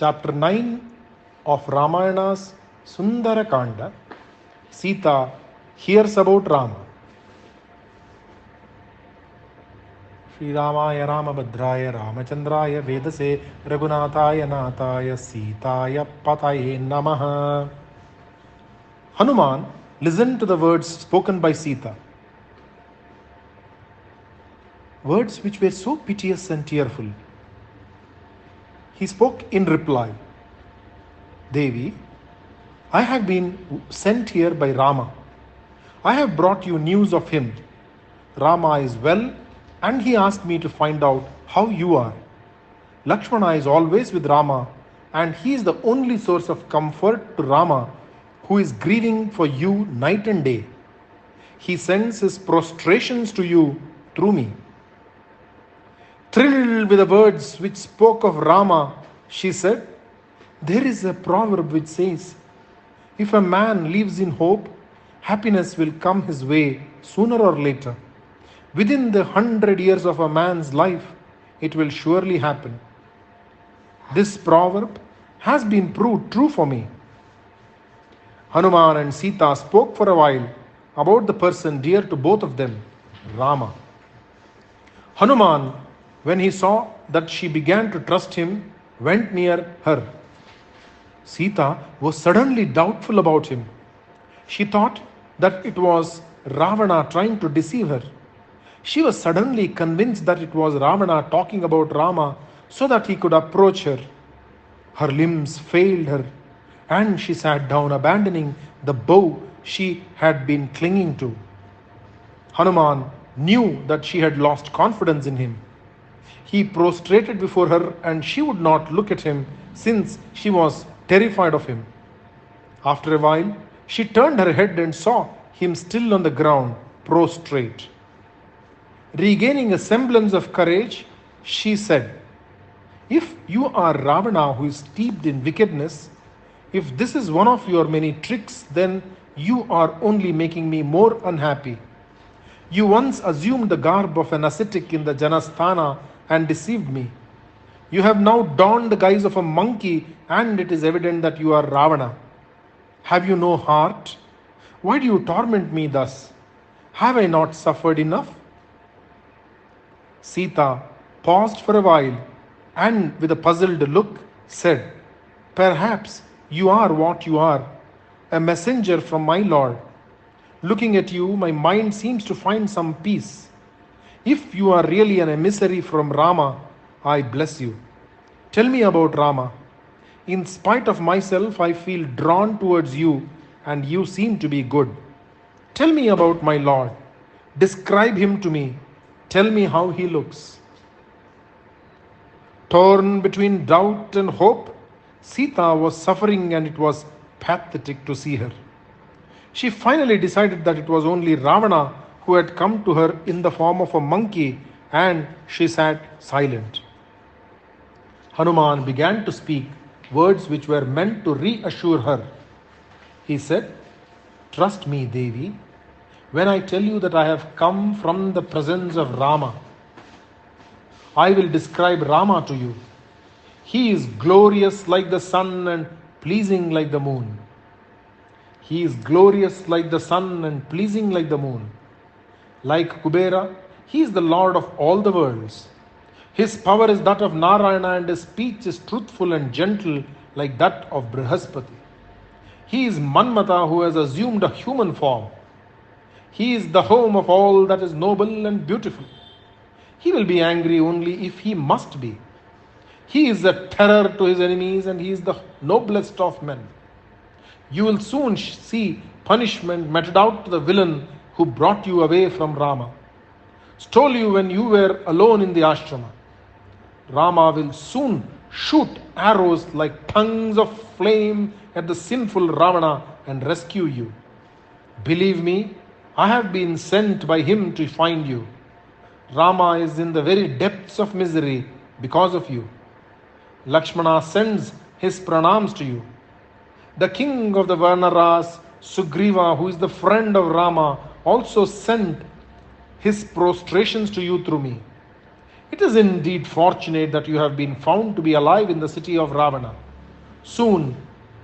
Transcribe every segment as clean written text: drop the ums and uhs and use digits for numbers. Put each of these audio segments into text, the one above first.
Chapter 9 of Ramayana's Sundara Khanda, Sita hears about Rama. Shri Ramaya Ramabhadraya Ramachandraya Vedase Raghunathaya Nathaya Sitaya Pataye Namaha. Hanuman listened to the words spoken by Sita. Words which were so piteous and tearful. He spoke in reply, Devi, I have been sent here by Rama. I have brought you news of him. Rama is well, and he asked me to find out how you are. Lakshmana is always with Rama, and he is the only source of comfort to Rama, who is grieving for you night and day. He sends his prostrations to you through me. Thrilled with the words which spoke of Rama, she said, there is a proverb which says, if a man lives in hope, happiness will come his way sooner or later. Within the 100 years of a man's life, it will surely happen. This proverb has been proved true for me. Hanuman and Sita spoke for a while about the person dear to both of them, Rama. Hanuman, when he saw that she began to trust him, went near her. Sita was suddenly doubtful about him. She thought that it was Ravana trying to deceive her. She was suddenly convinced that it was Ravana talking about Rama so that he could approach her. Her limbs failed her, and she sat down, abandoning the bow she had been clinging to. Hanuman knew that she had lost confidence in him. He prostrated before her, and she would not look at him since she was terrified of him. After a while, she turned her head and saw him still on the ground, prostrate. Regaining a semblance of courage, she said, if you are Ravana who is steeped in wickedness, if this is one of your many tricks, then you are only making me more unhappy. You once assumed the garb of an ascetic in the Janasthana and deceived me. You have now donned the guise of a monkey, and it is evident that you are Ravana. Have you no heart? Why do you torment me thus? Have I not suffered enough? Sita paused for a while and with a puzzled look said, perhaps you are what you are, a messenger from my Lord. Looking at you, my mind seems to find some peace. If you are really an emissary from Rama, I bless you. Tell me about Rama. In spite of myself, I feel drawn towards you, and you seem to be good. Tell me about my Lord. Describe him to me. Tell me how he looks. Torn between doubt and hope, Sita was suffering, and it was pathetic to see her. She finally decided that it was only Ravana who had come to her in the form of a monkey, and she sat silent. Hanuman began to speak words which were meant to reassure her. He said, trust me, Devi, when I tell you that I have come from the presence of Rama. I will describe Rama to you. He is glorious like the sun and pleasing like the moon. He is glorious like the sun and pleasing like the moon. Like Kubera, he is the Lord of all the worlds. His power is that of Narayana, and his speech is truthful and gentle like that of Brihaspati. He is Manmata who has assumed a human form. He is the home of all that is noble and beautiful. He will be angry only if he must be. He is a terror to his enemies, and he is the noblest of men. You will soon see punishment meted out to the villain who brought you away from Rama, stole you when you were alone in the ashrama. Rama will soon shoot arrows like tongues of flame at the sinful Ravana and rescue you. Believe me, I have been sent by him to find you. Rama is in the very depths of misery because of you. Lakshmana sends his pranams to you. The king of the Vanaras, Sugriva, who is the friend of Rama, also sent his prostrations to you through me. It is indeed fortunate that you have been found to be alive in the city of Ravana. Soon,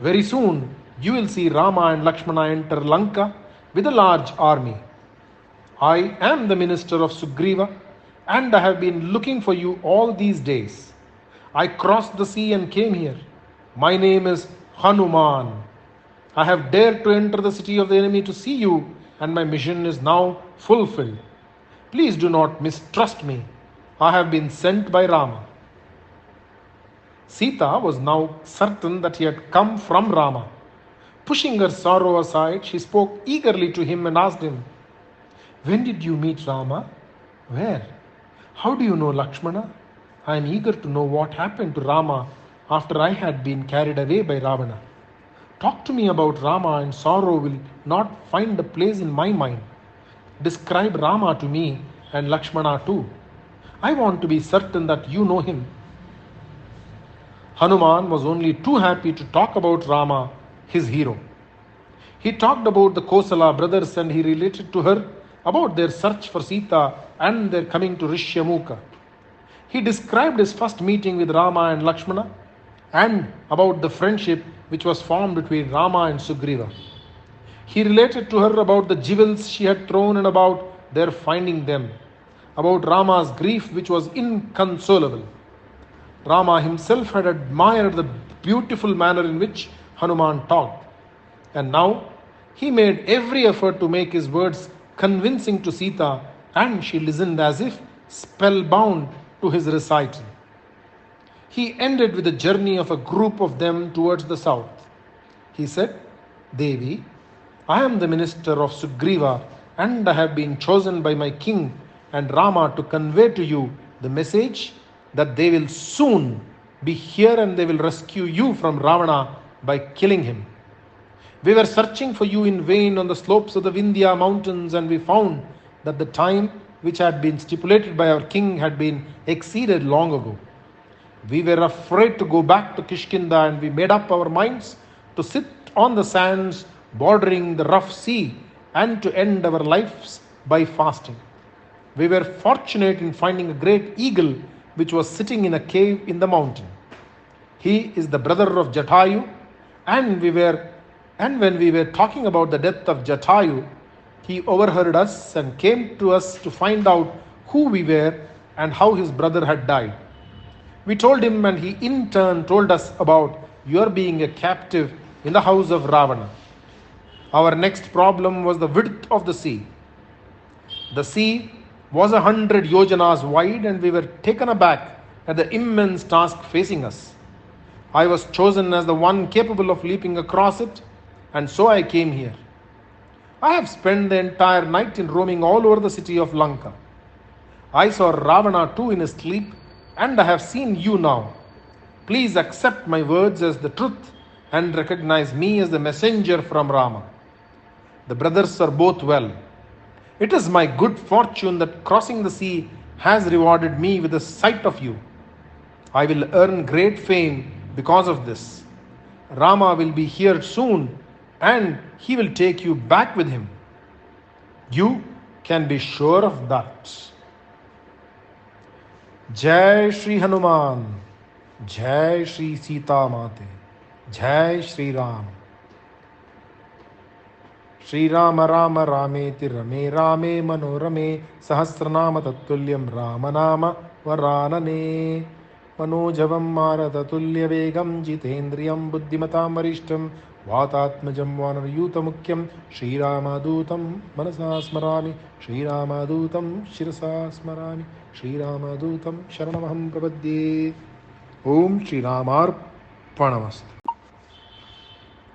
very soon, you will see Rama and Lakshmana enter Lanka with a large army. I am the minister of Sugriva, and I have been looking for you all these days. I crossed the sea and came here. My name is Hanuman. I have dared to enter the city of the enemy to see you, and my mission is now fulfilled. Please do not mistrust me. I have been sent by Rama. Sita was now certain that he had come from Rama. Pushing her sorrow aside, she spoke eagerly to him and asked him, "When did you meet Rama? Where? How do you know Lakshmana? I am eager to know what happened to Rama after I had been carried away by Ravana. Talk to me about Rama, and sorrow will not find a place in my mind. Describe Rama to me and Lakshmana too. I want to be certain that you know him." Hanuman was only too happy to talk about Rama, his hero. He talked about the Kosala brothers, and he related to her about their search for Sita and their coming to Rishyamukha. He described his first meeting with Rama and Lakshmana and about the friendship which was formed between Rama and Sugriva. He related to her about the jewels she had thrown and about their finding them, about Rama's grief which was inconsolable. Rama himself had admired the beautiful manner in which Hanuman talked, and now he made every effort to make his words convincing to Sita, and she listened as if spellbound to his recital. He ended with the journey of a group of them towards the south. He said, "Devi, I am the minister of Sugriva, and I have been chosen by my king and Rama to convey to you the message that they will soon be here and they will rescue you from Ravana by killing him. We were searching for you in vain on the slopes of the Vindhya mountains, and we found that the time which had been stipulated by our king had been exceeded long ago. We were afraid to go back to Kishkinda, and we made up our minds to sit on the sands bordering the rough sea and to end our lives by fasting. We were fortunate in finding a great eagle which was sitting in a cave in the mountain. He is the brother of Jatayu, and when we were talking about the death of Jatayu, he overheard us and came to us to find out who we were and how his brother had died. We told him, and he in turn told us about your being a captive in the house of Ravana. Our next problem was the width of the sea. The sea was 100 yojanas wide, and we were taken aback at the immense task facing us. I was chosen as the one capable of leaping across it, and so I came here. I have spent the entire night in roaming all over the city of Lanka. I saw Ravana too in his sleep, and I have seen you now. Please accept my words as the truth and recognize me as the messenger from Rama. The brothers are both well. It is my good fortune that crossing the sea has rewarded me with the sight of you. I will earn great fame because of this. Rama will be here soon, and he will take you back with him. You can be sure of that." Jai Shri Hanuman, Jai Shri Sita Mate, Jai Shri Ram. Shri Rama Rama Rameti Rame Rame Manorame Sahasranama Tatulyam Ramanama Varanane Manojavam Marathatulya Vegam Jitendriyam Buddhimatam Varishtam Vatatmajam Vanarayuta Mukyam Shri Ramadutam Manasa Smarami Shri Ramadutam Shirasa Smarami Shri Ramadutam Sharanamaham Prabhadye. Om Shri Ramarpanamastu.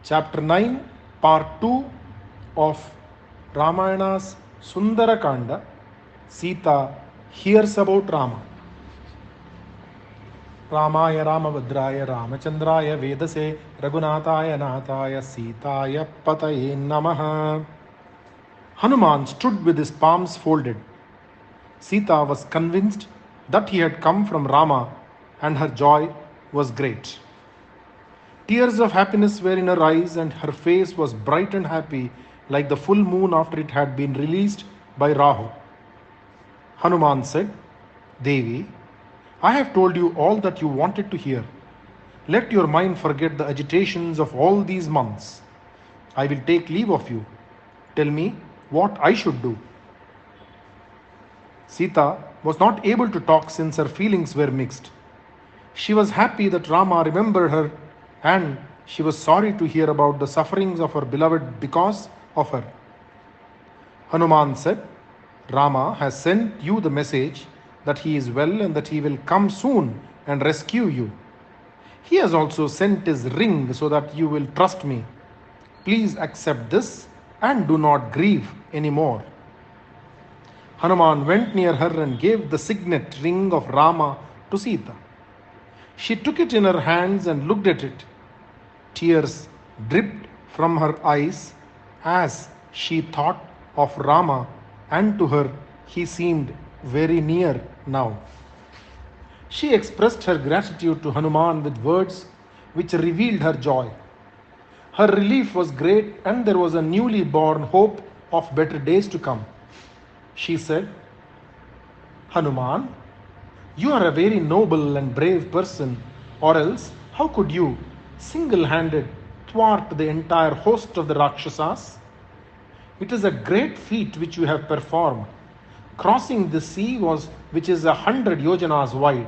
Chapter 9, Part 2 of Ramayana's Sundara Khanda. Sita hears about Rama. Ramaya Ramabhadraya Ramachandraya Vedase Raghunataya Nathaya Sitaya Pataye Namaha. Hanuman stood with his palms folded. Sita was convinced that he had come from Rama, and her joy was great. Tears of happiness were in her eyes, and her face was bright and happy like the full moon after it had been released by Rahu. Hanuman said, "Devi, I have told you all that you wanted to hear. Let your mind forget the agitations of all these months. I will take leave of you. Tell me what I should do. Sita was not able to talk since her feelings were mixed. She was happy that Rama remembered her, and she was sorry to hear about the sufferings of her beloved because of her. Hanuman said, Rama has sent you the message that he is well and that he will come soon and rescue you. He has also sent his ring so that you will trust me. Please accept this and do not grieve anymore. Hanuman went near her and gave the signet ring of Rama to Sita. She took it in her hands and looked at it. Tears dripped from her eyes as she thought of Rama, and to her he seemed very near now. She expressed her gratitude to Hanuman with words which revealed her joy. Her relief was great, and there was a newly born hope of better days to come. She said, Hanuman, you are a very noble and brave person, or else how could you, single-handed, thwart the entire host of the Rakshasas? It is a great feat which you have performed. Crossing the sea which is 100 yojanas wide.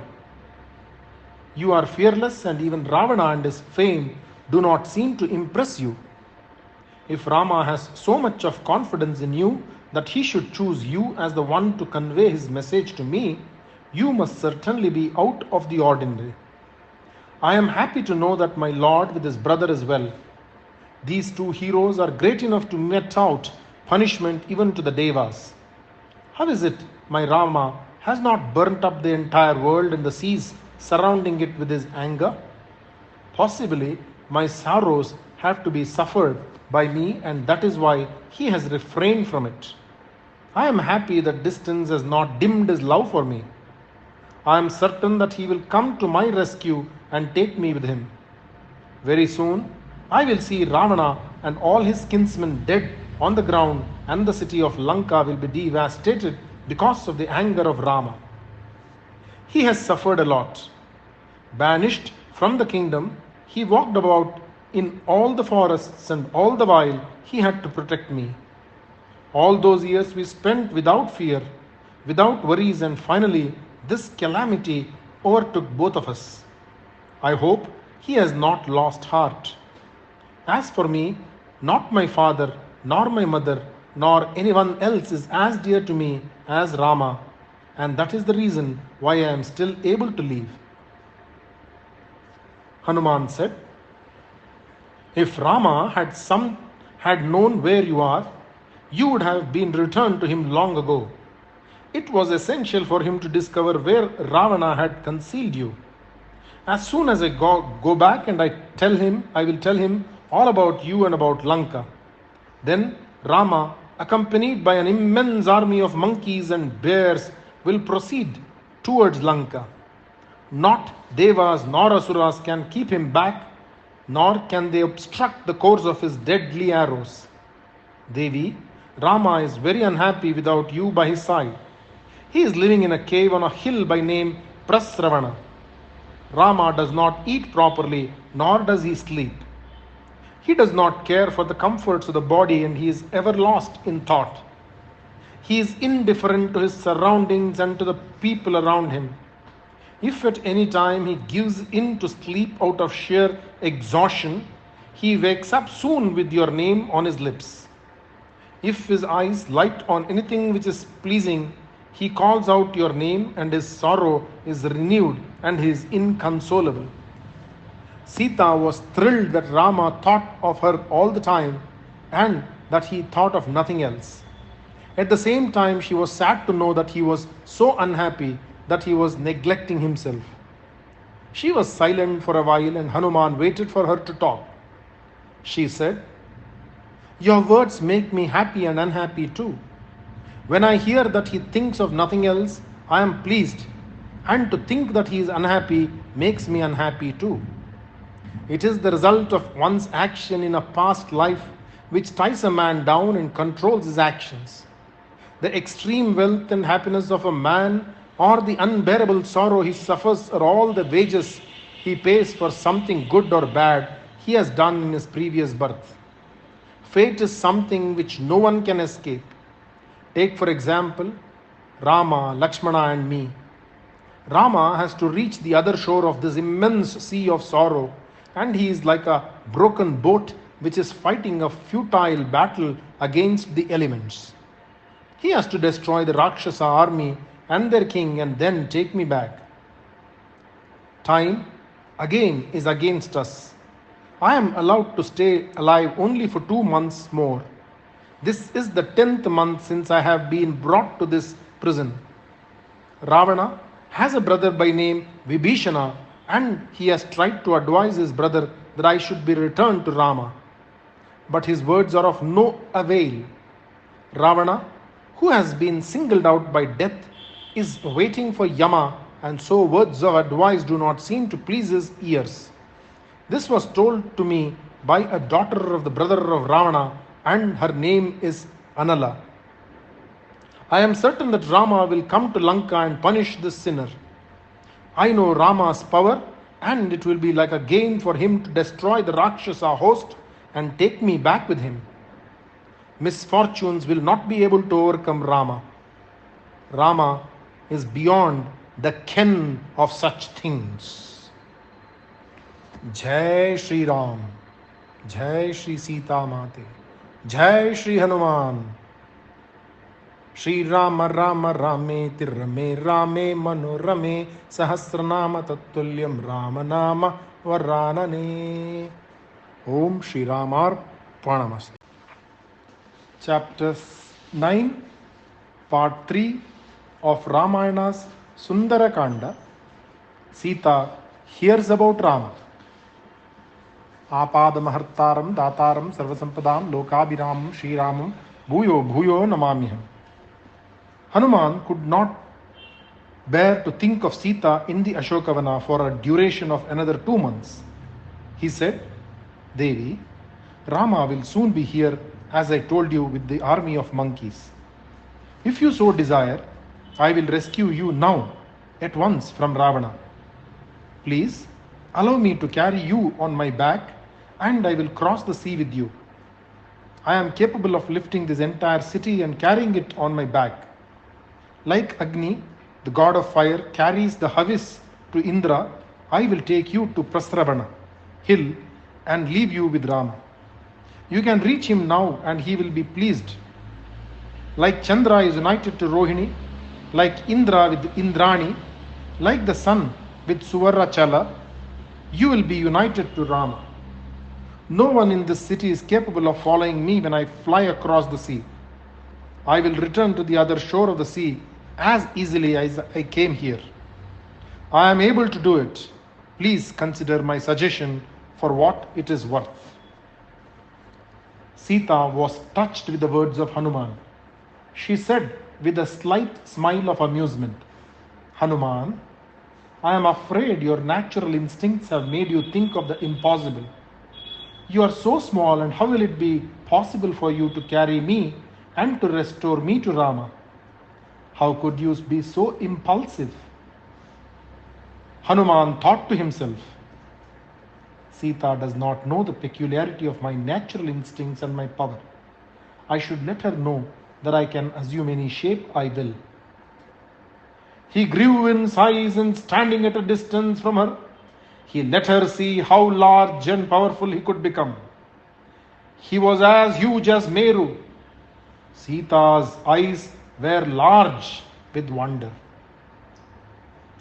You are fearless, and even Ravana and his fame do not seem to impress you. If Rama has so much of confidence in you that he should choose you as the one to convey his message to me, you must certainly be out of the ordinary. I am happy to know that my Lord with his brother is well. These two heroes are great enough to mete out punishment even to the Devas. How is it my Rama has not burnt up the entire world and the seas surrounding it with his anger? Possibly my sorrows have to be suffered by me, and that is why he has refrained from it. I am happy that distance has not dimmed his love for me. I am certain that he will come to my rescue and take me with him. Very soon I will see Ravana and all his kinsmen dead on the ground, and the city of Lanka will be devastated because of the anger of Rama. He has suffered a lot. Banished from the kingdom, he walked about in all the forests, and all the while he had to protect me. All those years we spent without fear, without worries, and finally this calamity overtook both of us. I hope he has not lost heart. As for me, not my father, nor my mother, nor anyone else is as dear to me as Rama, and that is the reason why I am still able to live. Hanuman said, if Rama had known where you are, you would have been returned to him long ago. It was essential for him to discover where Ravana had concealed you. As soon as I go back and I will tell him all about you and about Lanka. Then Rama, accompanied by an immense army of monkeys and bears, will proceed towards Lanka. Not Devas nor Asuras can keep him back, nor can they obstruct the course of his deadly arrows. Devi, Rama is very unhappy without you by his side. He is living in a cave on a hill by name Prasravana. Rama does not eat properly, nor does he sleep. He does not care for the comforts of the body, and he is ever lost in thought. He is indifferent to his surroundings and to the people around him. If at any time he gives in to sleep out of sheer exhaustion, he wakes up soon with your name on his lips. If his eyes light on anything which is pleasing, he calls out your name, and his sorrow is renewed and he is inconsolable. Sita was thrilled that Rama thought of her all the time and that he thought of nothing else. At the same time, she was sad to know that he was so unhappy that he was neglecting himself. She was silent for a while, and Hanuman waited for her to talk. She said, your words make me happy and unhappy too. When I hear that he thinks of nothing else, I am pleased, and to think that he is unhappy makes me unhappy too. It is the result of one's action in a past life which ties a man down and controls his actions. The extreme wealth and happiness of a man, or the unbearable sorrow he suffers, are all the wages He pays for something good or bad he has done in his previous birth. Fate is something which no one can escape. Take, for example, Rama, Lakshmana, and me. Rama has to reach the other shore of this immense sea of sorrow, and he is like a broken boat which is fighting a futile battle against the elements. He has to destroy the Rakshasa army and their king and then take me back. Time again is against us. I am allowed to stay alive only for 2 months more. This is the 10th month since I have been brought to this prison. Ravana has a brother by name Vibhishana, and he has tried to advise his brother that I should be returned to Rama. But his words are of no avail. Ravana, who has been singled out by death, is waiting for Yama, and so words of advice do not seem to please his ears. This was told to me by a daughter of the brother of Ravana, and her name is Anala. I am certain that Rama will come to Lanka and punish this sinner. I know Rama's power, and it will be like a game for him to destroy the Rakshasa host and take me back with him. Misfortunes will not be able to overcome Rama. Rama is beyond the ken of such things. Jai Shri Ram, Jai Shri Sita Mate, Jai Shri Hanuman. Shri Rama Rama Rame Tirame Rame Manorame Sahasranama Tattulyam Rama Nama Varanane. Om Shri Ramar Pranamastu. Chapter 9, Part 3 of Ramayana's Sundara Khanda. Sita hears about Rama. Apadamahartaram Dataram Sarvasampadam Lokabhiramam Shri Ramam Bhuyo Bhuyo Namamiham. Hanuman could not bear to think of Sita in the Ashokavana for a duration of another 2 months. He said, Devi, Rama will soon be here, as I told you, with the army of monkeys. If you so desire, I will rescue you now, at once, from Ravana. Please, allow me to carry you on my back, and I will cross the sea with you. I am capable of lifting this entire city and carrying it on my back. Like Agni, the god of fire, carries the Havis to Indra, I will take you to Prasravana hill and leave you with Rama. You can reach him now and he will be pleased. Like Chandra is united to Rohini, like Indra with Indrani, like the sun with Suvarachala, you will be united to Rama. No one in this city is capable of following me when I fly across the sea. I will return to the other shore of the sea as easily as I came here. I am able to do it. Please consider my suggestion for what it is worth. Sita was touched with the words of Hanuman. She said with a slight smile of amusement, Hanuman, I am afraid your natural instincts have made you think of the impossible. You are so small, and how will it be possible for you to carry me and to restore me to Rama? How could you be so impulsive? Hanuman thought to himself, Sita does not know the peculiarity of my natural instincts and my power. I should let her know that I can assume any shape I will. He grew in size, and standing at a distance from her, he let her see how large and powerful he could become. He was as huge as Meru. Sita's eyes were large with wonder.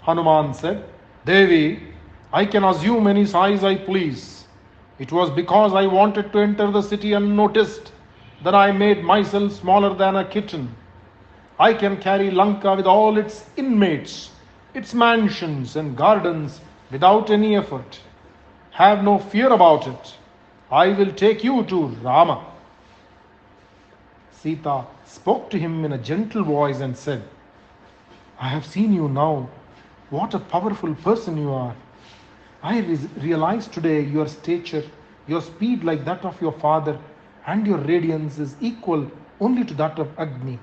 Hanuman said, Devi, I can assume any size I please. It was because I wanted to enter the city unnoticed that I made myself smaller than a kitten. I can carry Lanka with all its inmates, its mansions and gardens without any effort. Have no fear about it. I will take you to Rama. Sita spoke to him in a gentle voice and said, I have seen you now. What a powerful person you are. I realize today your stature, your speed like that of your father, and your radiance is equal only to that of Agni.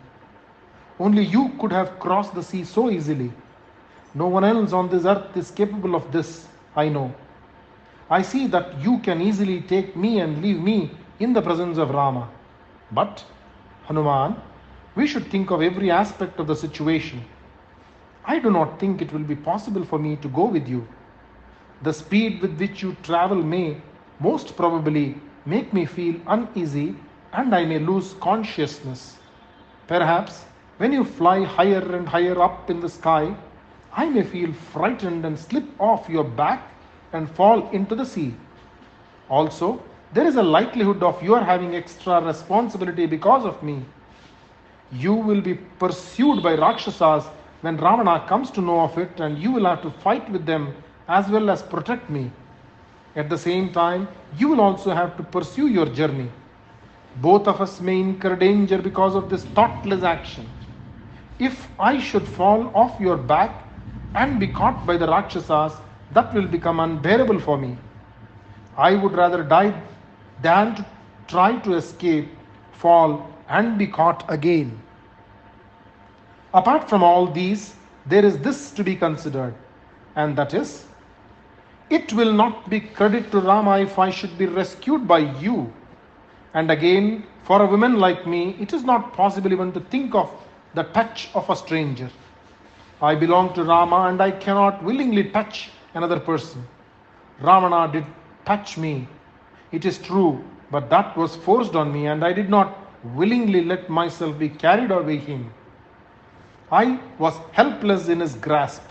Only you could have crossed the sea so easily. No one else on this earth is capable of this. I know. I see that you can easily take me and leave me in the presence of Rama. But, Hanuman, we should think of every aspect of the situation. I do not think it will be possible for me to go with you. The speed with which you travel may, most probably, make me feel uneasy and I may lose consciousness. Perhaps, when you fly higher and higher up in the sky, I may feel frightened and slip off your back and fall into the sea. Also, there is a likelihood of your having extra responsibility because of me. You will be pursued by Rakshasas when Ravana comes to know of it, and you will have to fight with them as well as protect me. At the same time, you will also have to pursue your journey. Both of us may incur danger because of this thoughtless action. If I should fall off your back and be caught by the Rakshasas, that will become unbearable for me. I would rather die than to try to escape, fall, and be caught again. Apart from all these, there is this to be considered, and that is, it will not be credit to Rama if I should be rescued by you. And again, for a woman like me, it is not possible even to think of the touch of a stranger. I belong to Rama and I cannot willingly touch another person. Ravana did touch me, it is true, but that was forced on me and I did not willingly let myself be carried away him. I was helpless in his grasp.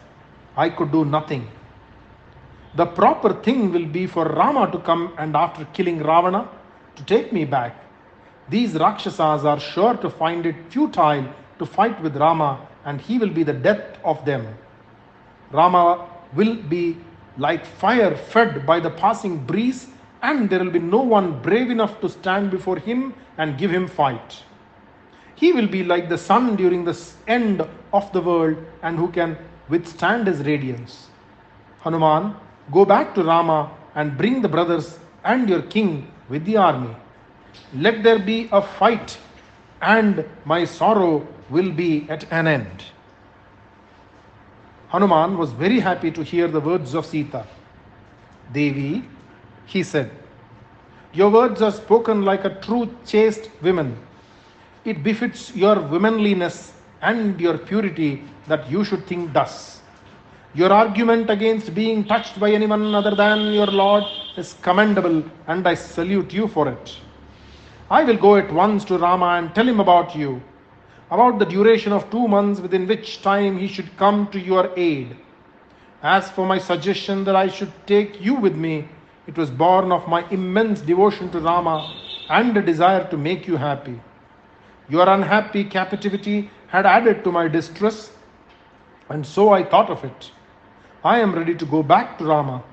I could do nothing. The proper thing will be for Rama to come and after killing Ravana, to take me back. These Rakshasas are sure to find it futile to fight with Rama and he will be the death of them. Rama will be like fire fed by the passing breeze and there will be no one brave enough to stand before him and give him fight. He will be like the sun during the end of the world and who can withstand his radiance. Hanuman, go back to Rama and bring the brothers and your king with the army. Let there be a fight and my sorrow will be at an end. Hanuman was very happy to hear the words of Sita. Devi, he said, your words are spoken like a true chaste woman. It befits your womanliness and your purity that you should think thus. Your argument against being touched by anyone other than your Lord is commendable and I salute you for it. I will go at once to Rama and tell him about you, about the duration of 2 months within which time he should come to your aid. As for my suggestion that I should take you with me, it was born of my immense devotion to Rama and a desire to make you happy. Your unhappy captivity had added to my distress, and so I thought of it. I am ready to go back to Rama.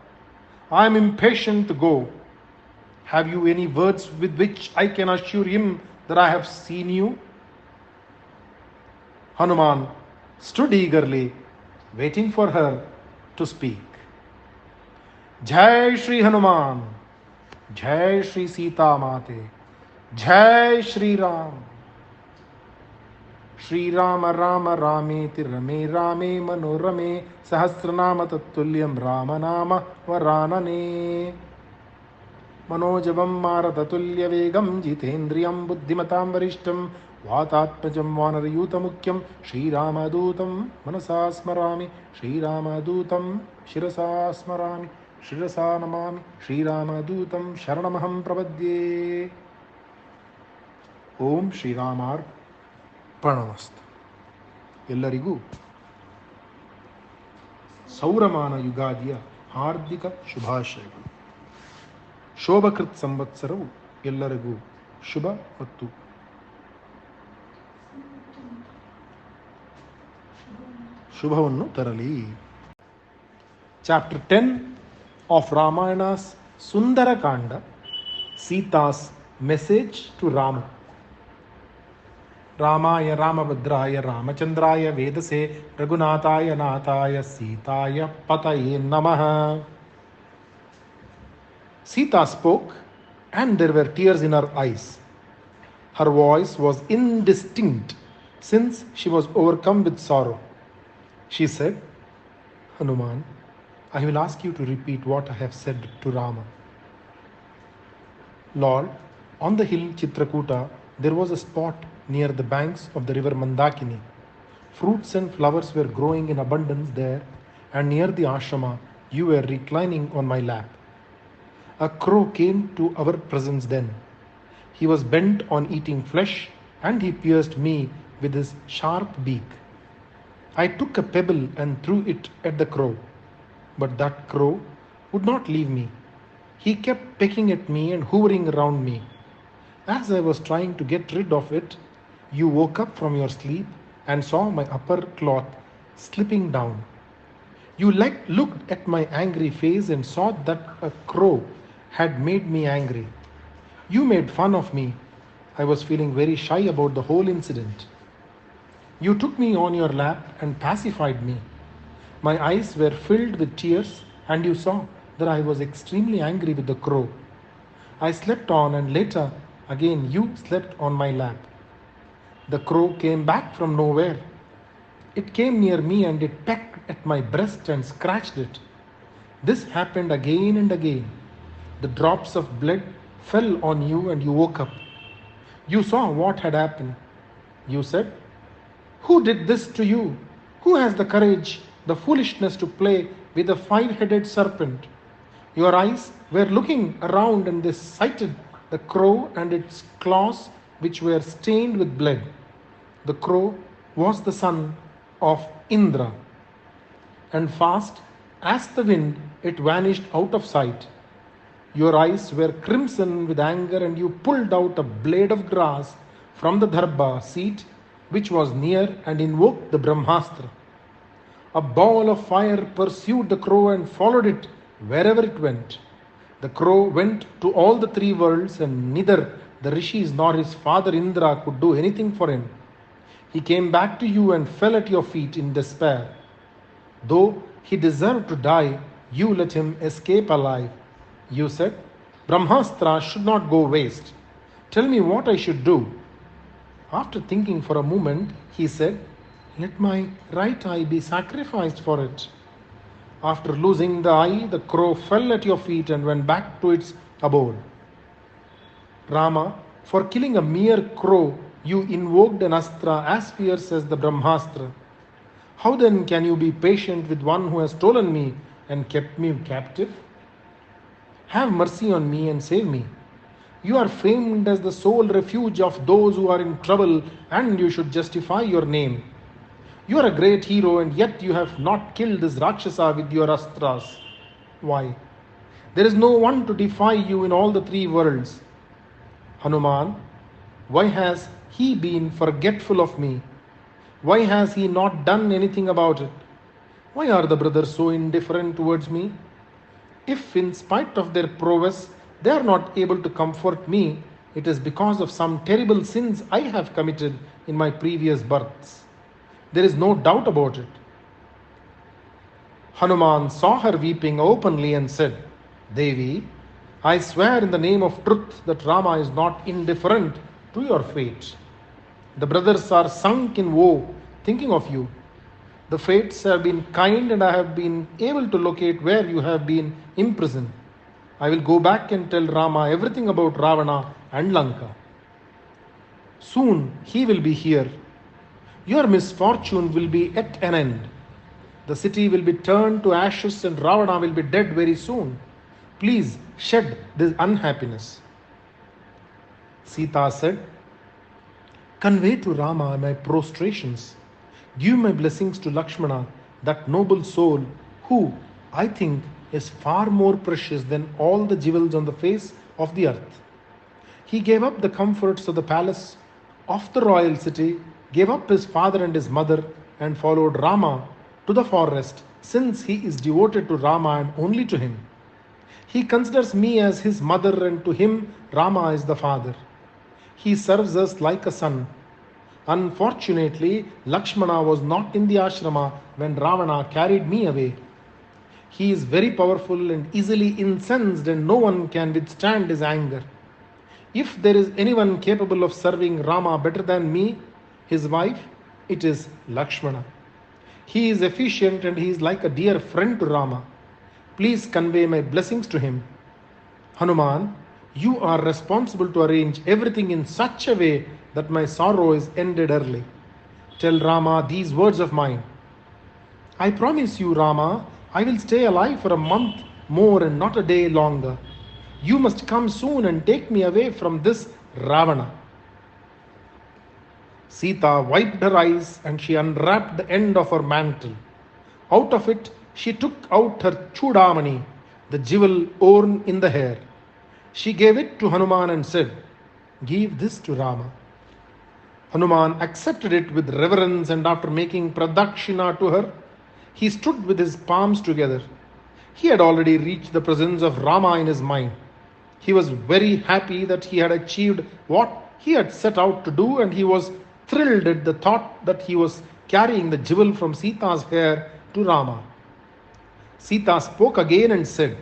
I am impatient to go. Have you any words with which I can assure him that I have seen you? Hanuman stood eagerly, waiting for her to speak. Jai Shri Hanuman, Jai Shri Sita Mate, Jai Shri Ram. Shri Rama Rama Rameti Rame Rame Manorame Sahasranama Tattulyam Rama Nama Varanane Manojavam Maratatulya Vegam Jitendriyam Buddhimatam Varishtam Vatatmajam Vanarayuta Mukyam Shri Rama Dutam Manasa Smarami Shri Rama Dutam Shirasa Smarami Shirasa Namami Shri Rama Dutam Sharanamaham Prabhadye. Om Shri Ramar ಪ್ರಣಮಸ್ತು. ಎಲ್ಲರಿಗೂ ಸೌರಮಾನ ಯುಗಾದಿಯ ಹಾರ್ದಿಕ ಶುಭಾಶಯಗಳು. ಶೋಭಕೃತ್ ಸಂವತ್ಸರವು ಎಲ್ಲರಿಗೂ ಶುಭ ಮತ್ತು ಶುಭವನ್ನು ತರಲಿ. Chapter 10 of Ramayana's Sundara Khanda, Sita's message to Rama. रामाय रामभद्राय रामचंद्राय वेदसे रघुनाथाय नाथाय सीताय पतये नमः. Sita spoke and there were tears in her eyes. Her voice was indistinct since she was overcome with sorrow. She said, Hanuman, I will ask you to repeat what I have said to Rama. Lord, on the hill Chitrakuta, there was a spot near the banks of the river Mandakini. Fruits and flowers were growing in abundance there, and near the ashrama, you were reclining on my lap. A crow came to our presence then. He was bent on eating flesh, and he pierced me with his sharp beak. I took a pebble and threw it at the crow, but that crow would not leave me. He kept pecking at me and hovering around me. As I was trying to get rid of it, you woke up from your sleep and saw my upper cloth slipping down. You looked at my angry face and saw that a crow had made me angry. You made fun of me. I was feeling very shy about the whole incident. You took me on your lap and pacified me. My eyes were filled with tears, and you saw that I was extremely angry with the crow. I slept on, and later again you slept on my lap. The crow came back from nowhere. It came near me and it pecked at my breast and scratched it. This happened again and again. The drops of blood fell on you and you woke up. You saw what had happened. You said, "Who did this to you? Who has the courage, the foolishness to play with a five-headed serpent?" Your eyes were looking around and they sighted the crow and its claws, which were stained with blood. The crow was the son of Indra, and fast as the wind it vanished out of sight. Your eyes were crimson with anger, and you pulled out a blade of grass from the dharba seat which was near and invoked the Brahmastra. A ball of fire pursued the crow and followed it wherever it went. The crow went to all the three worlds, and neither the rishis nor his father Indra could do anything for him. He came back to you and fell at your feet in despair. Though he deserved to die, you let him escape alive. You said, "Brahmastra should not go waste. Tell me what I should do." After thinking for a moment, he said, "Let my right eye be sacrificed for it." After losing the eye, the crow fell at your feet and went back to its abode. Rama, for killing a mere crow, you invoked an astra as fierce as the Brahmastra. How then can you be patient with one who has stolen me and kept me captive? Have mercy on me and save me. You are famed as the sole refuge of those who are in trouble, and you should justify your name. You are a great hero, and yet you have not killed this Rakshasa with your astras. Why? There is no one to defy you in all the three worlds. Hanuman, why has he been forgetful of me? Why has he not done anything about it? Why are the brothers so indifferent towards me? If, in spite of their prowess, they are not able to comfort me, it is because of some terrible sins I have committed in my previous births. There is no doubt about it. Hanuman saw her weeping openly and said, "Devi, I swear in the name of truth that Rama is not indifferent to your fate. The brothers are sunk in woe, thinking of you. The fates have been kind, and I have been able to locate where you have been imprisoned. I will go back and tell Rama everything about Ravana and Lanka. Soon he will be here. Your misfortune will be at an end. The city will be turned to ashes, and Ravana will be dead very soon. Please shed this unhappiness." Sita said, "Convey to Rama my prostrations. Give my blessings to Lakshmana, that noble soul who, I think, is far more precious than all the jewels on the face of the earth. He gave up the comforts of the palace of the royal city, gave up his father and his mother, and followed Rama to the forest, since he is devoted to Rama and only to him. He considers me as his mother, and to him Rama is the father. He serves us like a son. Unfortunately, Lakshmana was not in the ashrama when Ravana carried me away. He is very powerful and easily incensed, and no one can withstand his anger. If there is anyone capable of serving Rama better than me, his wife, it is Lakshmana. He is efficient, and he is like a dear friend to Rama. Please convey my blessings to him. Hanuman, you are responsible to arrange everything in such a way that my sorrow is ended early. Tell Rama these words of mine. I promise you, Rama, I will stay alive for a month more and not a day longer. You must come soon and take me away from this Ravana. Sita wiped her eyes and she unwrapped the end of her mantle. Out of it, she took out her chudamani, the jewel worn in the hair. She gave it to Hanuman and said, "Give this to Rama." Hanuman accepted it with reverence, and after making pradakshina to her, he stood with his palms together. He had already reached the presence of Rama in his mind. He was very happy that he had achieved what he had set out to do, and he was thrilled at the thought that he was carrying the jewel from Sita's hair to Rama. Sita spoke again and said,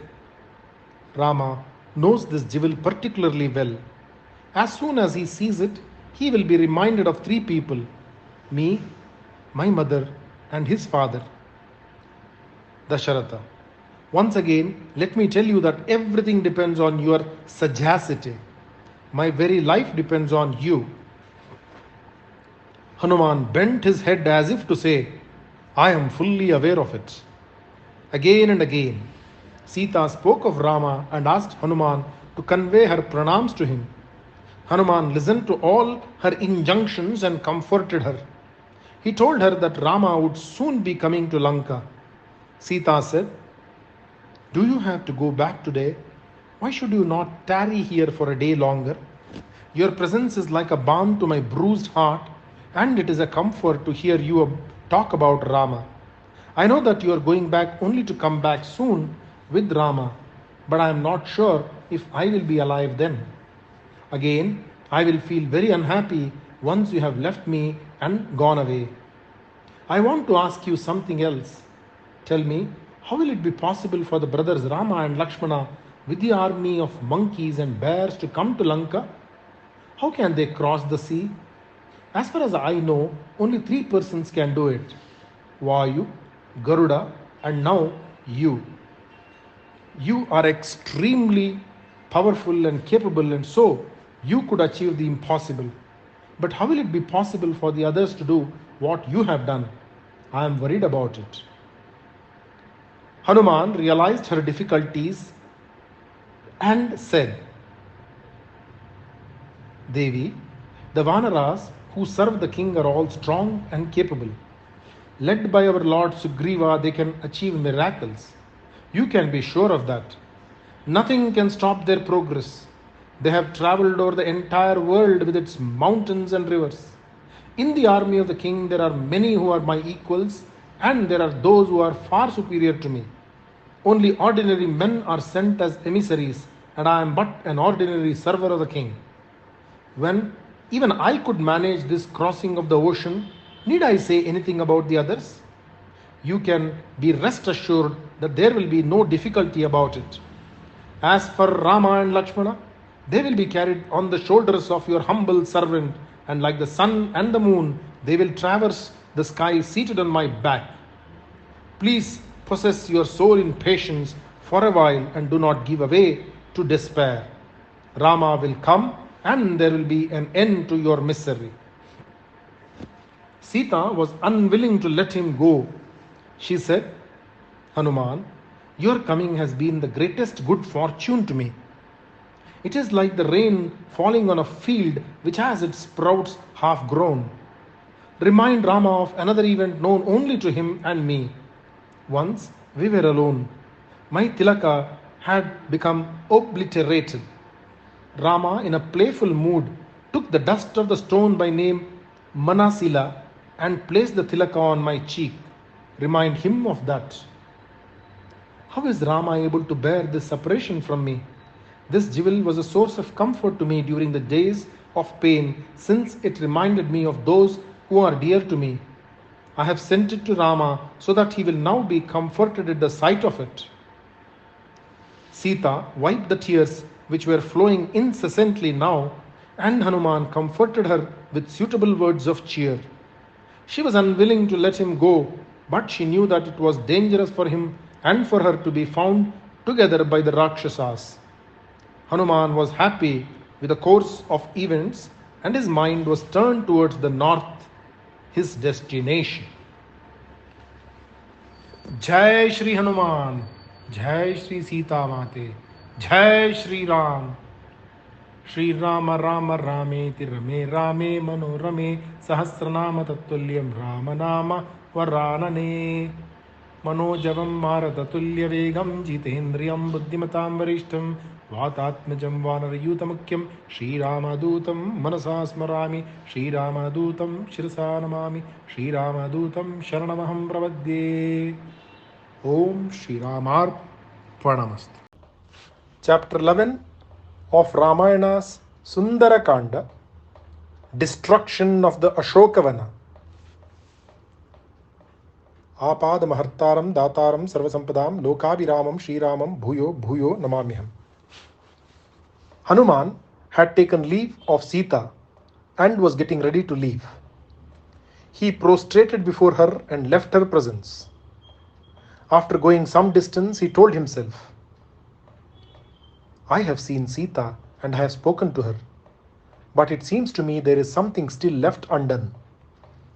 Rama knows this jewel particularly well. As soon as he sees it, he will be reminded of three people: me, my mother, and his father. Dasharatha. Once again, let me tell you that everything depends on your sagacity. My very life depends on you. Hanuman bent his head as if to say, I am fully aware of it. Again and again, Sita spoke of Rama and asked Hanuman to convey her pranams to him. Hanuman listened to all her injunctions and comforted her. He told her that Rama would soon be coming to Lanka. Sita said, Do you have to go back today? Why should you not tarry here for a day longer? Your presence is like a balm to my bruised heart, and it is a comfort to hear you talk about Rama. I know that you are going back only to come back soon with Rama, but I am not sure if I will be alive then. Again, I will feel very unhappy once you have left me and gone away. I want to ask you something else. Tell me, how will it be possible for the brothers Rama and Lakshmana with the army of monkeys and bears to come to Lanka? How can they cross the sea? As far as I know, only three persons can do it: Vayu, Garuda, and now you. You are extremely powerful and capable, and so you could achieve the impossible. But how will it be possible for the others to do what you have done? I am worried about it. Hanuman realized her difficulties and said, Devi, the Vanaras who serve the king are all strong and capable. Led by our Lord Sugriva, they can achieve miracles. You can be sure of that. Nothing can stop their progress. They have travelled over the entire world with its mountains and rivers. In the army of the king, there are many who are my equals, and there are those who are far superior to me. Only ordinary men are sent as emissaries, and I am but an ordinary server of the king. When even I could manage this crossing of the ocean, need I say anything about the others? You can be rest assured that there will be no difficulty about it. As for Rama and Lakshmana, they will be carried on the shoulders of your humble servant, and like the sun and the moon, they will traverse the sky seated on my back. Please possess your soul in patience for a while and do not give way to despair. Rama will come and there will be an end to your misery. Sita was unwilling to let him go. She said, Hanuman, your coming has been the greatest good fortune to me. It is like the rain falling on a field which has its sprouts half grown. Remind Rama of another event known only to him and me. Once we were alone. My tilaka had become obliterated. Rama, in a playful mood, took the dust of the stone by name Manasila and placed the tilaka on my cheek. Remind him of that. How is Rama able to bear this separation from me? This jewel was a source of comfort to me during the days of pain, since it reminded me of those who are dear to me. I have sent it to Rama so that he will now be comforted at the sight of it. Sita wiped the tears which were flowing incessantly now, and Hanuman comforted her with suitable words of cheer. She was unwilling to let him go, but she knew that it was dangerous for him and for her to be found together by the Rakshasas. Hanuman was happy with the course of events and his mind was turned towards the north, his destination. Jai Shri Hanuman, Jai Shri Sita Mate, Jai Shri Ram. Shri Rama Rama Rameti Rame Rame Manorame Sahasranama Tattulya Rama Nama Varanane Manojavam Maratulya Vegam Jitendriyam Buddhimatam Varishtam Vatatmajam Vanarayutamukyam Shri Ramadutam Manasa Smarami Shri Ramadutam Shirasa Namami Shri Ramadutam Sharanamaham Pravadye. Om Shri Ramar Pranamastu. Chapter 11 of Ramayana's Sundara Khanda, Destruction of the Ashokavana. Apadamahartaram Dataram Sarvasampadam Lokaviramam Shriramam Bhuyo Bhuyo Namamyaham. Hanuman had taken leave of Sita and was getting ready to leave. He prostrated before her and left her presence. After going some distance, he told himself, I have seen Sita and I have spoken to her, but it seems to me there is something still left undone.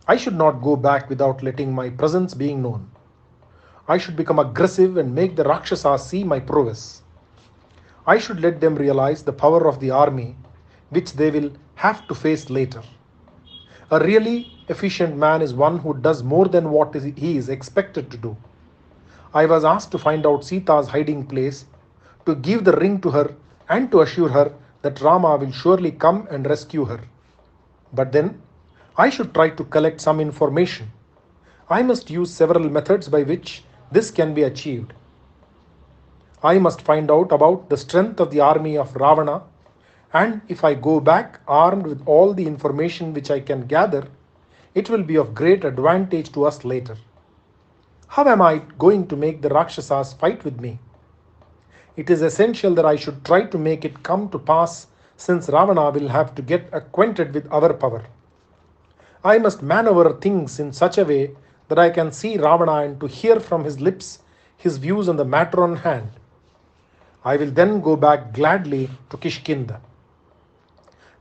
I should not go back without letting my presence being known. I should become aggressive and make the Rakshasas see my prowess. I should let them realize the power of the army, which they will have to face later. A really efficient man is one who does more than what he is expected to do. I was asked to find out Sita's hiding place, to give the ring to her and to assure her that Rama will surely come and rescue her. But then, I should try to collect some information. I must use several methods by which this can be achieved. I must find out about the strength of the army of Ravana, and if I go back armed with all the information which I can gather, it will be of great advantage to us later. How am I going to make the Rakshasas fight with me? It is essential that I should try to make it come to pass, since Ravana will have to get acquainted with our power. I must maneuver things in such a way that I can see Ravana and to hear from his lips his views on the matter on hand. I will then go back gladly to Kishkinda.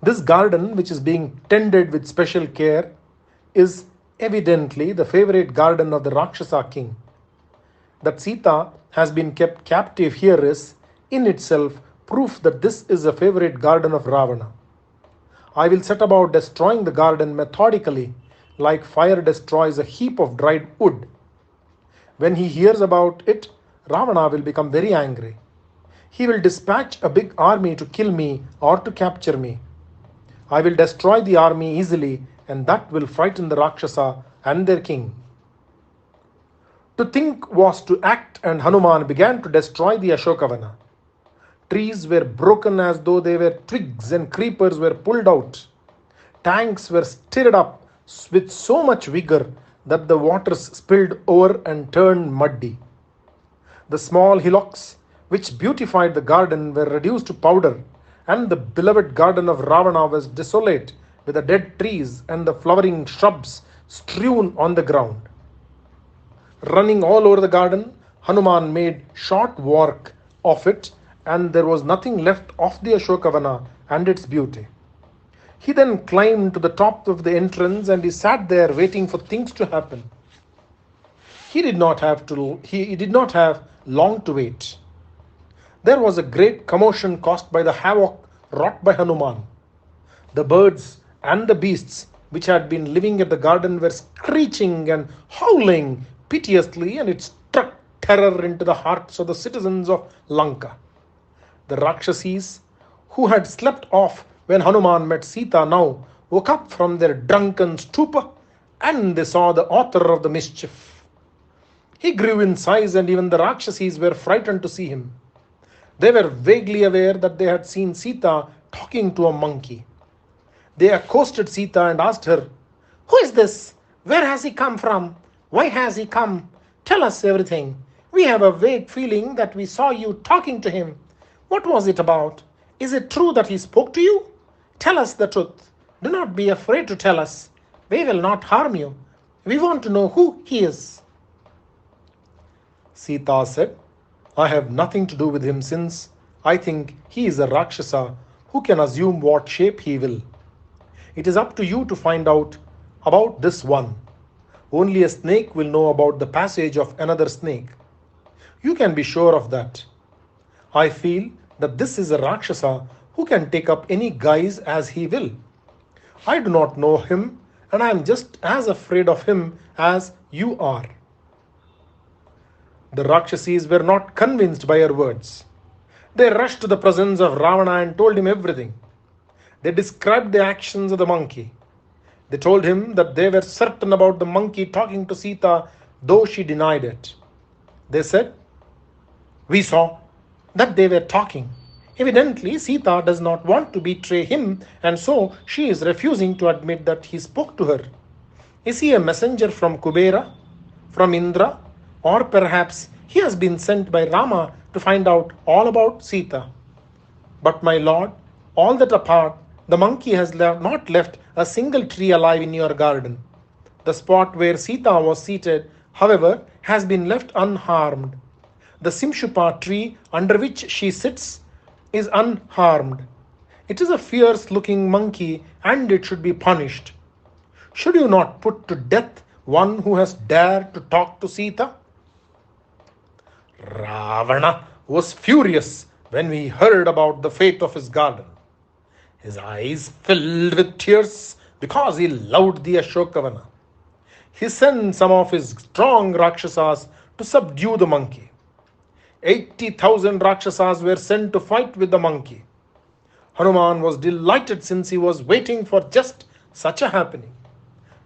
This garden, which is being tended with special care, is evidently the favorite garden of the Rakshasa king. That Sita has been kept captive here is, in itself, proof that this is a favorite garden of Ravana. I will set about destroying the garden methodically, like fire destroys a heap of dried wood. When he hears about it, Ravana will become very angry. He will dispatch a big army to kill me or to capture me. I will destroy the army easily, and that will frighten the Rakshasa and their king. To think was to act, and Hanuman began to destroy the Ashokavana. Trees were broken as though they were twigs, and creepers were pulled out. Tanks were stirred up with so much vigor that the waters spilled over and turned muddy. The small hillocks which beautified the garden were reduced to powder, and the beloved garden of Ravana was desolate with the dead trees and the flowering shrubs strewn on the ground. Running all over the garden, Hanuman made short work of it, and there was nothing left of the Ashokavana and its beauty. He then climbed to the top of the entrance and he sat there waiting for things to happen. He did not have long to wait. There was a great commotion caused by the havoc wrought by Hanuman. The birds and the beasts which had been living at the garden were screeching and howling piteously, and it struck terror into the hearts of the citizens of Lanka. The Rakshasis, who had slept off when Hanuman met Sita, now woke up from their drunken stupor, and they saw the author of the mischief. He grew in size, and even the Rakshasis were frightened to see him. They were vaguely aware that they had seen Sita talking to a monkey. They accosted Sita and asked her, "Who is this? Where has he come from? Why has he come? Tell us everything. We have a vague feeling that we saw you talking to him. What was it about? Is it true that he spoke to you? Tell us the truth. Do not be afraid to tell us. We will not harm you. We want to know who he is." Sita said, I have nothing to do with him since I think he is a Rakshasa who can assume what shape he will. It is up to you to find out about this one. Only a snake will know about the passage of another snake. You can be sure of that. I feel that this is a Rakshasa who can take up any guise as he will. I do not know him, and I am just as afraid of him as you are. The Rakshasis were not convinced by her words. They rushed to the presence of Ravana and told him everything. They described the actions of the monkey. They told him that they were certain about the monkey talking to Sita, though she denied it. They said, we saw that they were talking. Evidently, Sita does not want to betray him, and so she is refusing to admit that he spoke to her. Is he a messenger from Kubera, from Indra, or perhaps he has been sent by Rama to find out all about Sita? But my lord, all that apart, the monkey has not left a single tree alive in your garden. The spot where Sita was seated, however, has been left unharmed. The Simshupa tree under which she sits is unharmed. It is a fierce-looking monkey and it should be punished. Should you not put to death one who has dared to talk to Sita? Ravana was furious when he heard about the fate of his garden. His eyes filled with tears because he loved the Ashokavana. He sent some of his strong Rakshasas to subdue the monkey. 80,000 Rakshasas were sent to fight with the monkey. Hanuman was delighted since he was waiting for just such a happening.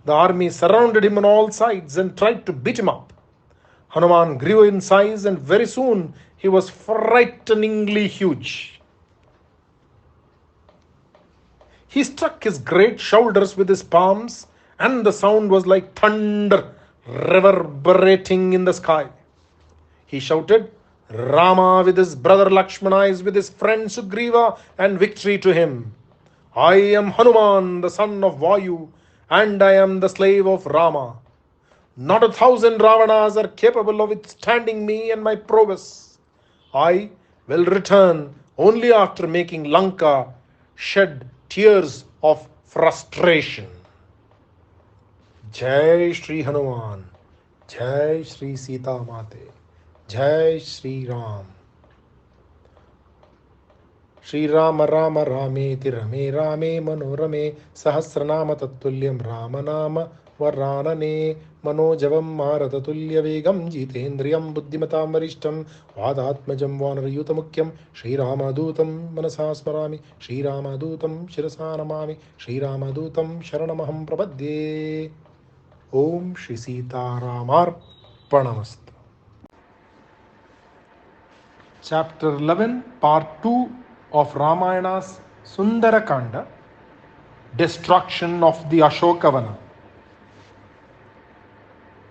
The army surrounded him on all sides and tried to beat him up. Hanuman grew in size and very soon he was frighteningly huge. He struck his great shoulders with his palms and the sound was like thunder reverberating in the sky. He shouted, Rama with his brother Lakshmana is with his friend Sugriva and victory to him. I am Hanuman, the son of Vayu, and I am the slave of Rama. Not 1,000 Ravanas are capable of withstanding me and my prowess. I will return only after making Lanka shed tears of frustration. Jai Shri Hanuman, Jai Shri Sita Mate, Jai Shri Ram. Shri Rama Rama Rameti Rame Rame Manorame Sahasranama Tattulyam Ramanama Varanane Manojavam Maratulya Vegam Jitendriyam Buddhimatam Varishtam Vadatmajam Vanarayutamukyam Shri Ramadutam Manasasmarami Shri Ramadutam Shirasanamami Shri Ramadutam Sharanamaham Prabhadye. Om Shri Sita Ramarpanamastu. Chapter 11, Part 2 of Ramayana's Sundara Khanda, Destruction of the Ashokavana.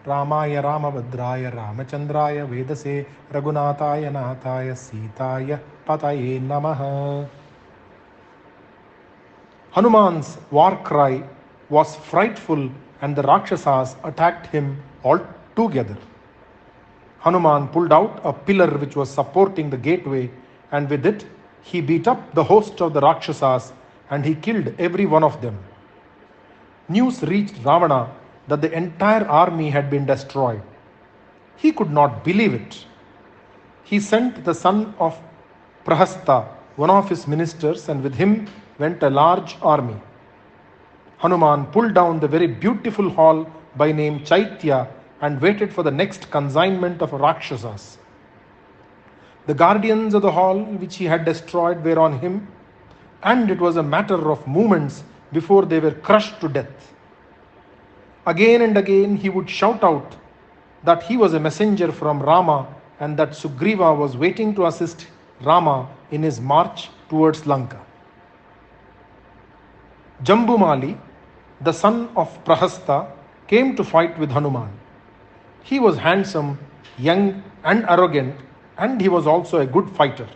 Ramaya Ramabhadraya Ramachandraya Vedase Raghunataya Nathaya Sitaya Pataye Namaha. Hanuman's war cry was frightful and the Rakshasas attacked him all together. Hanuman pulled out a pillar which was supporting the gateway, and with it he beat up the host of the Rakshasas and he killed every one of them. News reached Ravana that the entire army had been destroyed. He could not believe it. He sent the son of Prahasta, one of his ministers, and with him went a large army. Hanuman pulled down the very beautiful hall by name Chaitya and waited for the next consignment of Rakshasas. The guardians of the hall which he had destroyed were on him, and it was a matter of moments before they were crushed to death. Again and again he would shout out that he was a messenger from Rama and that Sugriva was waiting to assist Rama in his march towards Lanka. Jambumali, the son of Prahasta, came to fight with Hanuman. He was handsome, young and arrogant, and he was also a good fighter.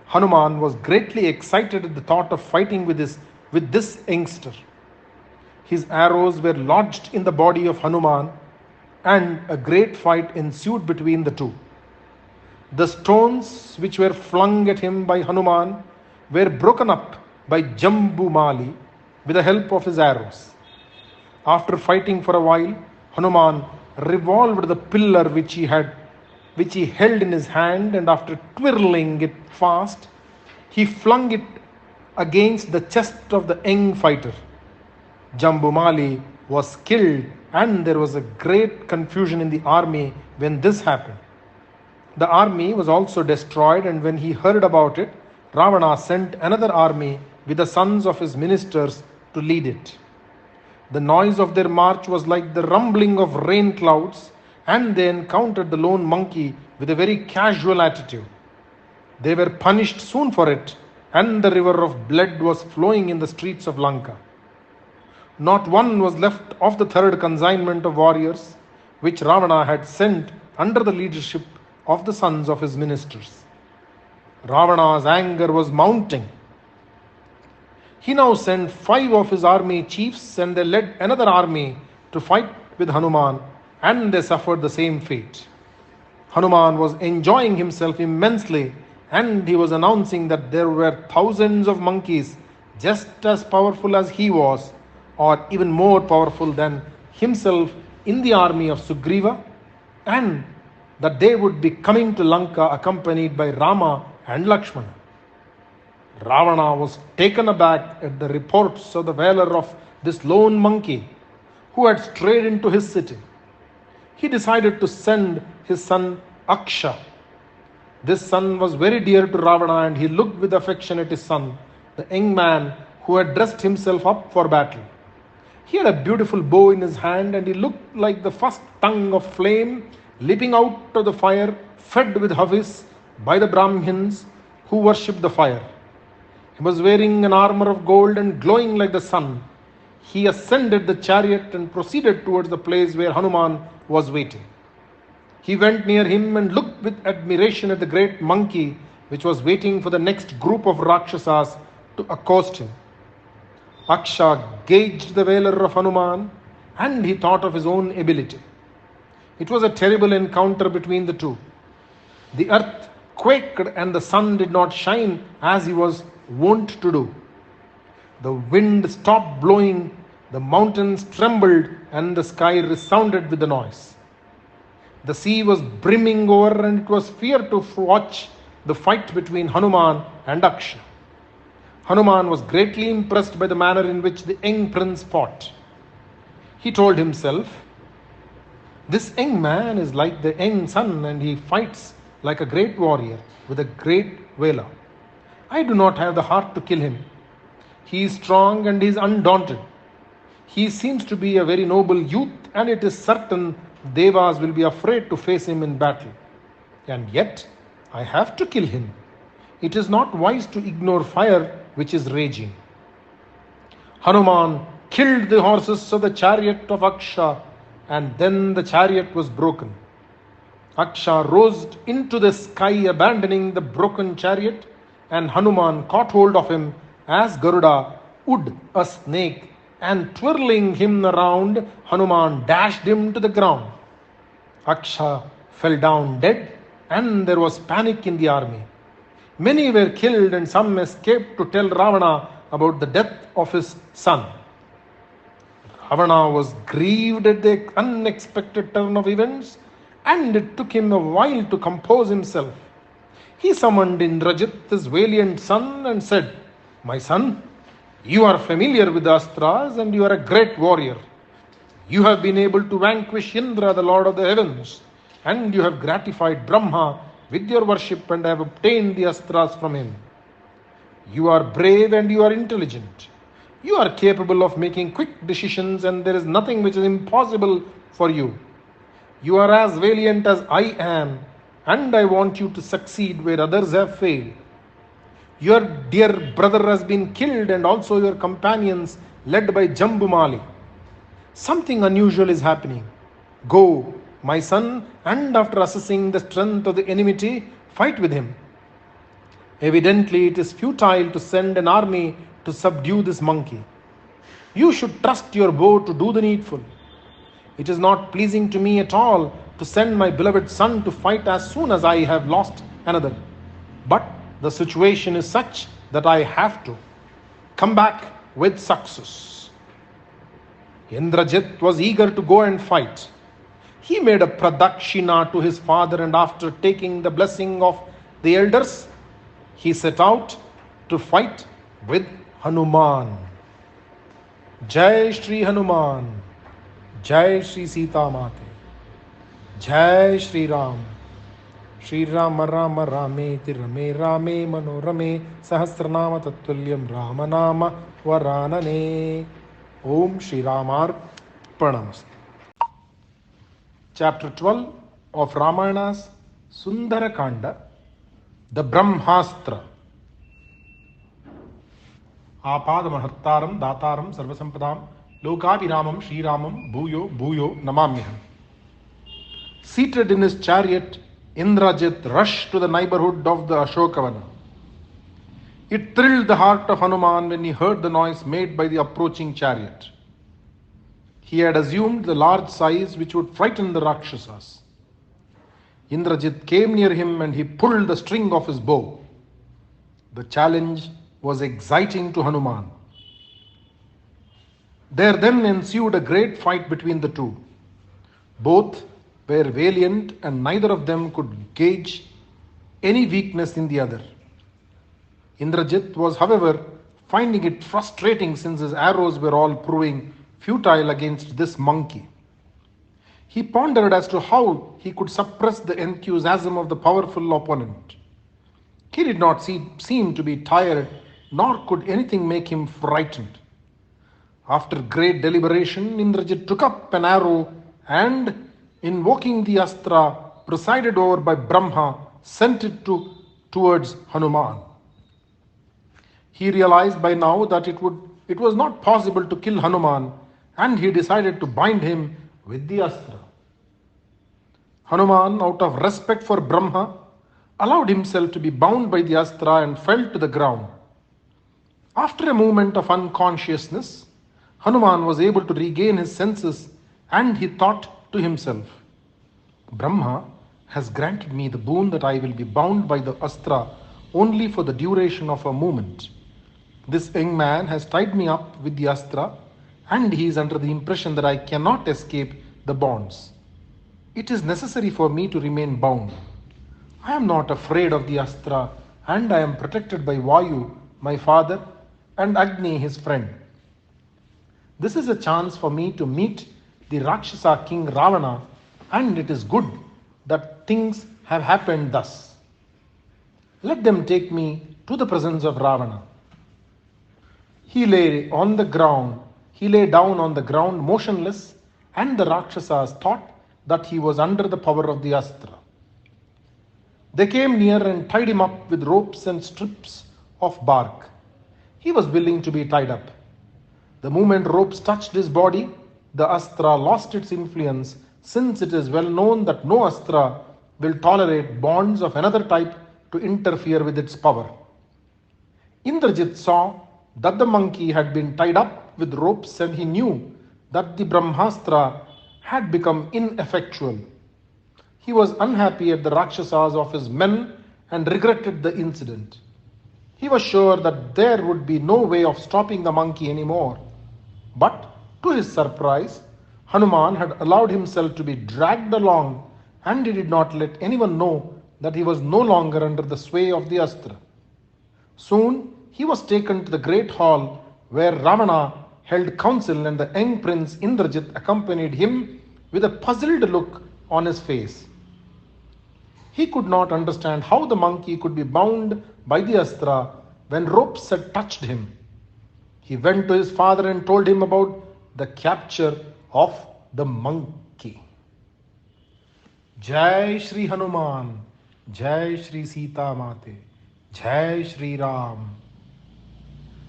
Hanuman was greatly excited at the thought of fighting with this youngster. His arrows were lodged in the body of Hanuman, and a great fight ensued between the two. The stones which were flung at him by Hanuman were broken up by Jambu Mali with the help of his arrows. After fighting for a while, Hanuman revolved the pillar which he held in his hand, and after twirling it fast, he flung it against the chest of the young fighter. Jambu Mali was killed, and there was a great confusion in the army when this happened. The army was also destroyed, and when he heard about it, Ravana sent another army with the sons of his ministers to lead it. The noise of their march was like the rumbling of rain clouds, and they encountered the lone monkey with a very casual attitude. They were punished soon for it, and the river of blood was flowing in the streets of Lanka. Not one was left of the third consignment of warriors which Ravana had sent under the leadership of the sons of his ministers. Ravana's anger was mounting. He now sent 5 of his army chiefs, and they led another army to fight with Hanuman, and they suffered the same fate. Hanuman was enjoying himself immensely, and he was announcing that there were thousands of monkeys just as powerful as he was, or even more powerful than himself, in the army of Sugriva, and that they would be coming to Lanka accompanied by Rama and Lakshmana. Ravana was taken aback at the reports of the valor of this lone monkey who had strayed into his city. He decided to send his son Aksha. This son was very dear to Ravana, and he looked with affection at his son, the young man who had dressed himself up for battle. He had a beautiful bow in his hand, and he looked like the first tongue of flame leaping out of the fire, fed with havis by the Brahmins who worshipped the fire. He was wearing an armor of gold and glowing like the sun. He ascended the chariot and proceeded towards the place where Hanuman was waiting. He went near him and looked with admiration at the great monkey which was waiting for the next group of Rakshasas to accost him. Aksha gauged the valor of Hanuman, and he thought of his own ability. It was a terrible encounter between the two. The earth quaked, and the sun did not shine as he was wont to do. The wind stopped blowing, the mountains trembled, and the sky resounded with the noise. The sea was brimming over, and it was fear to watch the fight between Hanuman and Aksha. Hanuman was greatly impressed by the manner in which the young prince fought. He told himself, "This young man is like the young sun, and he fights like a great warrior with a great valor. I do not have the heart to kill him. He is strong and he is undaunted. He seems to be a very noble youth, and it is certain Devas will be afraid to face him in battle. And yet, I have to kill him. It is not wise to ignore fire which is raging." Hanuman killed the horses of the chariot of Aksha, and then the chariot was broken. Aksha rose into the sky, abandoning the broken chariot, and Hanuman caught hold of him as Garuda would a snake, and twirling him around, Hanuman dashed him to the ground. Aksha fell down dead, and there was panic in the army. Many were killed, and some escaped to tell Ravana about the death of his son. Ravana was grieved at the unexpected turn of events, and it took him a while to compose himself. He summoned Indrajit, his valiant son, and said, "My son, you are familiar with the Astras, and you are a great warrior. You have been able to vanquish Indra, the Lord of the heavens, and you have gratified Brahma with your worship and have obtained the Astras from him. You are brave and you are intelligent. You are capable of making quick decisions, and there is nothing which is impossible for you. You are as valiant as I am, and I want you to succeed where others have failed. Your dear brother has been killed, and also your companions led by Jambumali. Something unusual is happening. Go, my son, and after assessing the strength of the enmity, fight with him. Evidently, it is futile to send an army to subdue this monkey. You should trust your bow to do the needful. It is not pleasing to me at all to send my beloved son to fight as soon as I have lost another. But the situation is such that I have to come back with success." Indrajit was eager to go and fight. He made a pradakshina to his father, and after taking the blessing of the elders, he set out to fight with Hanuman. Jai Shri Hanuman, Jai Shri Sita Mate, Jai Shri Ram. Shri Rama Rama Rame Tirame Rame Manorame Sahasranama Tattvalyam Ramanama Varanane. Om Shri Ramarpanamastu. Chapter 12 of Ramayana's Sundara Khanda, the Brahmastra. Apadamahattaram Dataram Sarvasampadam Lokabhiramam Shri Ramam Bhuyo Bhuyo Namamyaham. Seated in his chariot, Indrajit rushed to the neighborhood of the Ashokavana. It thrilled the heart of Hanuman when he heard the noise made by the approaching chariot. He had assumed the large size which would frighten the Rakshasas. Indrajit came near him and he pulled the string of his bow. The challenge was exciting to Hanuman. There then ensued a great fight between the two. Both were valiant and neither of them could gauge any weakness in the other. Indrajit was, however, finding it frustrating since his arrows were all proving futile against this monkey. He pondered as to how he could suppress the enthusiasm of the powerful opponent. He did not seem to be tired, nor could anything make him frightened. After great deliberation, Indrajit took up an arrow and, invoking the astra presided over by Brahma, sent it towards Hanuman. He realized by now that it was not possible to kill Hanuman, and he decided to bind him with the astra. Hanuman, out of respect for Brahma, allowed himself to be bound by the astra and fell to the ground. After a moment of unconsciousness, Hanuman was able to regain his senses, and he thought to himself, "Brahma has granted me the boon that I will be bound by the astra only for the duration of a moment. This young man has tied me up with the astra, and he is under the impression that I cannot escape the bonds. It is necessary for me to remain bound. I am not afraid of the astra, and I am protected by Vayu, my father, and Agni, his friend. This is a chance for me to meet the Rakshasa king Ravana, and it is good that things have happened thus. Let them take me to the presence of Ravana." He lay down on the ground motionless, and the Rakshasas thought that he was under the power of the astra. They came near and tied him up with ropes and strips of bark. He was willing to be tied up. The moment ropes touched his body, the astra lost its influence, since it is well known that no astra will tolerate bonds of another type to interfere with its power. Indrajit saw that the monkey had been tied up with ropes, and he knew that the Brahmastra had become ineffectual. He was unhappy at the Rakshasas of his men and regretted the incident. He was sure that there would be no way of stopping the monkey anymore. But to his surprise, Hanuman had allowed himself to be dragged along, and he did not let anyone know that he was no longer under the sway of the astra. Soon he was taken to the great hall where Ravana held council, and the young prince Indrajit accompanied him with a puzzled look on his face. He could not understand how the monkey could be bound by the astra when ropes had touched him. He went to his father and told him about the capture of the monkey. Jai Shri Hanuman, Jai Shri Sita Mate, Jai Shri Ram.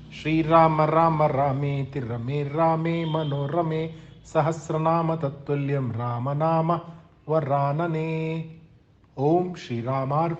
Shri Rama Rama Rame Tirame Rame Manorame Sahasranama Tattvalyam Ramanama Varanane. Om Shri Ramarpanamastu.